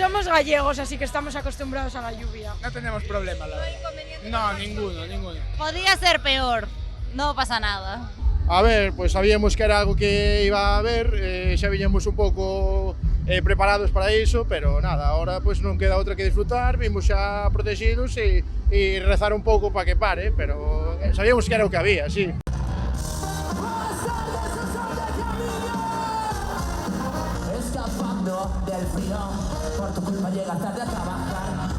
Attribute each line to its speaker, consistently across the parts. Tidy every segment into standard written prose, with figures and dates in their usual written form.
Speaker 1: somos gallegos, así que estamos acostumbrados a la lluvia.
Speaker 2: No tenemos problema, la verdad. No, ninguno.
Speaker 3: Podría ser peor, no pasa nada.
Speaker 4: A ver, pues sabíamos que era algo que iba a haber, xa viñamos un pouco preparados para iso, pero nada, ahora pues non queda outra que disfrutar, vimos xa protegidos e rezar un pouco para que pare, pero sabíamos que era o que había, sí.
Speaker 5: Escapando del frío, por tu culpa llegas tarde a trabajar.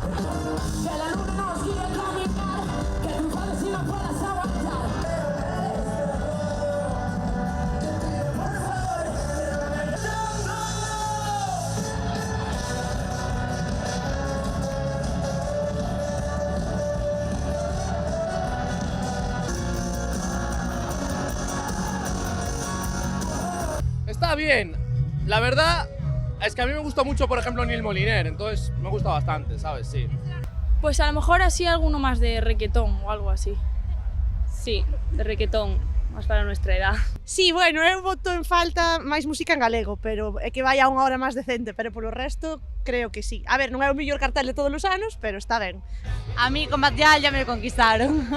Speaker 5: Que la luna nos guíe a caminar, que tú puedes y no puedas aguantar.
Speaker 6: Está bien, la verdad es que a mí me gusta mucho, por ejemplo, Neil Moliner, entonces me gusta bastante, ¿sabes? Sí.
Speaker 1: Pues a lo mejor así alguno más de requetón o algo así.
Speaker 7: Sí, de requetón, más para nuestra edad.
Speaker 8: Sí, bueno, eu voto en falta máis música en galego, pero é que vai a unha hora máis decente, pero polo resto creo que sí. A ver, non é o mellor cartel de todos os anos, pero está ben.
Speaker 3: A mí con Batial ya me conquistaron.